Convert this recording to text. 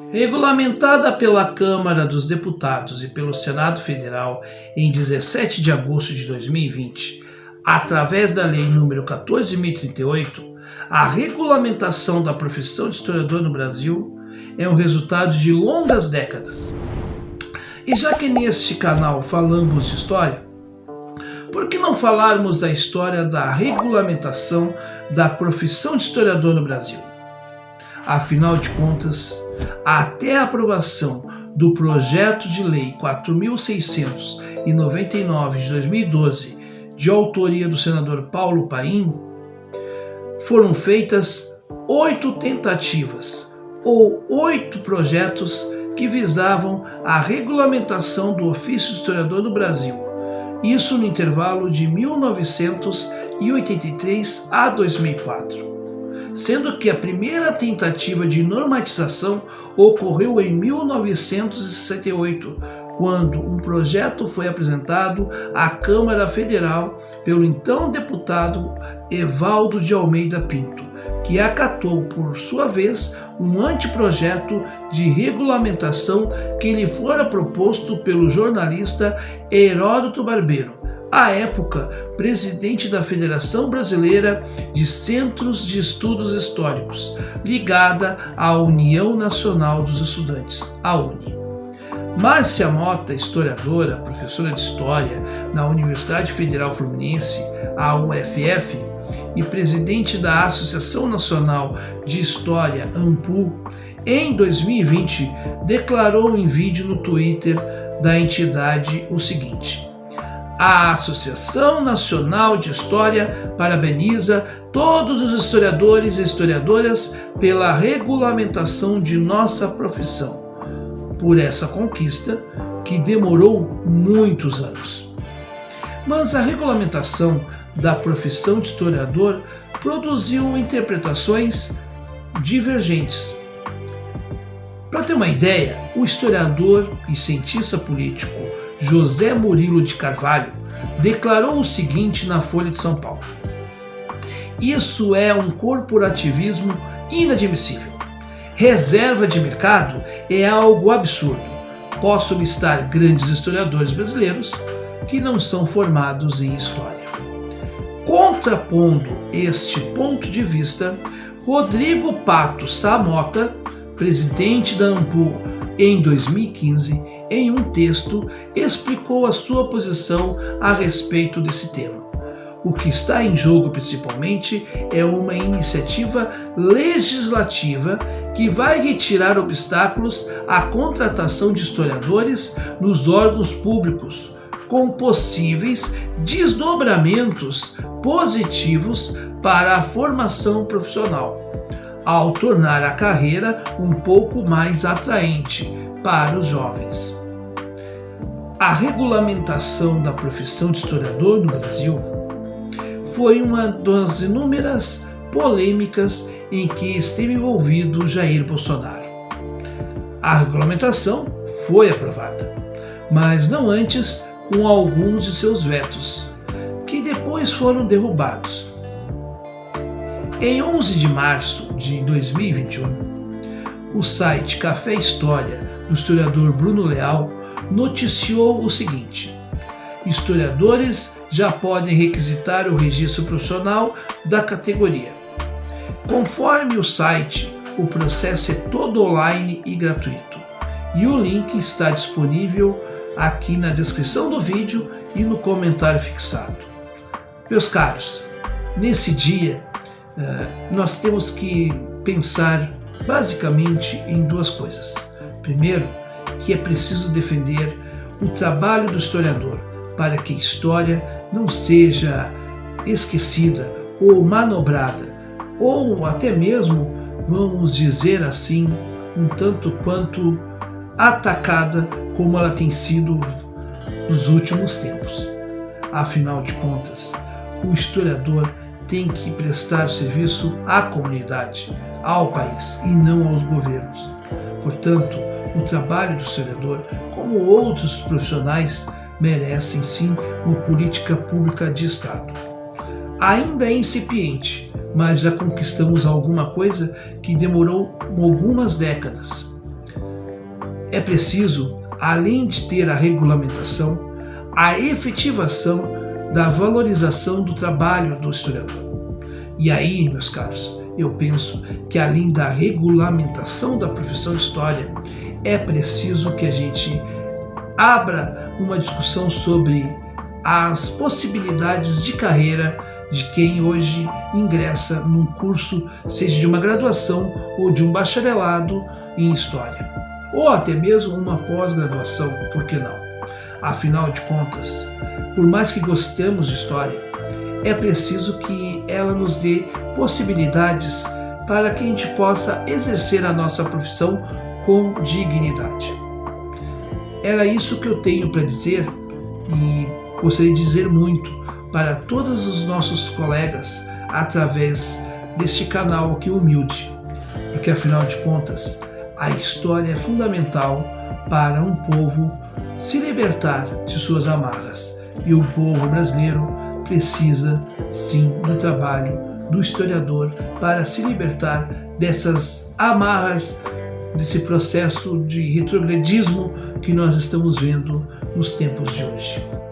Regulamentada pela Câmara dos Deputados e pelo Senado Federal em 17 de agosto de 2020, através da Lei nº 14.038, a regulamentação da profissão de historiador no Brasil é um resultado de longas décadas. E já que neste canal falamos de história, por que não falarmos da história da regulamentação da profissão de historiador no Brasil? Afinal de contas, até a aprovação do projeto de lei 4.699 de 2012, de autoria do senador Paulo Paim, foram feitas 8 tentativas ou 8 projetos que visavam a regulamentação do ofício de historiador no Brasil, isso no intervalo de 1983 a 2004. Sendo que a primeira tentativa de normatização ocorreu em 1968, quando um projeto foi apresentado à Câmara Federal pelo então deputado Evaldo de Almeida Pinto, que acatou, por sua vez, um anteprojeto de regulamentação que lhe fora proposto pelo jornalista Heródoto Barbeiro, à época presidente da Federação Brasileira de Centros de Estudos Históricos, ligada à União Nacional dos Estudantes, a UNE. Márcia Mota, historiadora, professora de História na Universidade Federal Fluminense, a UFF, e presidente da Associação Nacional de História, ANPU, em 2020, declarou em vídeo no Twitter da entidade o seguinte: a Associação Nacional de História parabeniza todos os historiadores e historiadoras pela regulamentação de nossa profissão, por essa conquista que demorou muitos anos. Mas a regulamentação da profissão de historiador produziu interpretações divergentes. Para ter uma ideia, o historiador e cientista político José Murilo de Carvalho declarou o seguinte na Folha de São Paulo: isso é um corporativismo inadmissível. Reserva de mercado é algo absurdo. Posso listar grandes historiadores brasileiros que não são formados em história. Contrapondo este ponto de vista, Rodrigo Pato Samota, presidente da ANPU em 2015, em um texto, explicou a sua posição a respeito desse tema. O que está em jogo principalmente é uma iniciativa legislativa que vai retirar obstáculos à contratação de historiadores nos órgãos públicos, com possíveis desdobramentos positivos para a formação profissional, ao tornar a carreira um pouco mais atraente para os jovens. A regulamentação da profissão de historiador no Brasil foi uma das inúmeras polêmicas em que esteve envolvido Jair Bolsonaro. A regulamentação foi aprovada, mas não antes com alguns de seus vetos, que depois foram derrubados. Em 11 de março de 2021, o site Café História, do historiador Bruno Leal, noticiou o seguinte: historiadores já podem requisitar o registro profissional da categoria. Conforme o site, o processo é todo online e gratuito, e o link está disponível aqui na descrição do vídeo e no comentário fixado. Meus caros, nesse dia nós temos que pensar basicamente em duas coisas. Primeiro, que é preciso defender o trabalho do historiador para que a história não seja esquecida ou manobrada, ou até mesmo, vamos dizer assim, um tanto quanto atacada como ela tem sido nos últimos tempos. Afinal de contas, o historiador tem que prestar serviço à comunidade, ao país e não aos governos. Portanto, o trabalho do historiador, como outros profissionais, merecem sim uma política pública de Estado. Ainda é incipiente, mas já conquistamos alguma coisa que demorou algumas décadas. É preciso, além de ter a regulamentação, a efetivação da valorização do trabalho do historiador. E aí, meus caros, eu penso que além da regulamentação da profissão de história, é preciso que a gente abra uma discussão sobre as possibilidades de carreira de quem hoje ingressa num curso, seja de uma graduação ou de um bacharelado em História, ou até mesmo uma pós-graduação, por que não? Afinal de contas, por mais que gostemos de História, é preciso que ela nos dê possibilidades para que a gente possa exercer a nossa profissão com dignidade. Era isso que eu tenho para dizer e gostaria de dizer muito para todos os nossos colegas através deste canal aqui humilde, porque afinal de contas a história é fundamental para um povo se libertar de suas amarras, e o povo brasileiro precisa sim do trabalho do historiador para se libertar dessas amarras, desse processo de retrogradismo que nós estamos vendo nos tempos de hoje.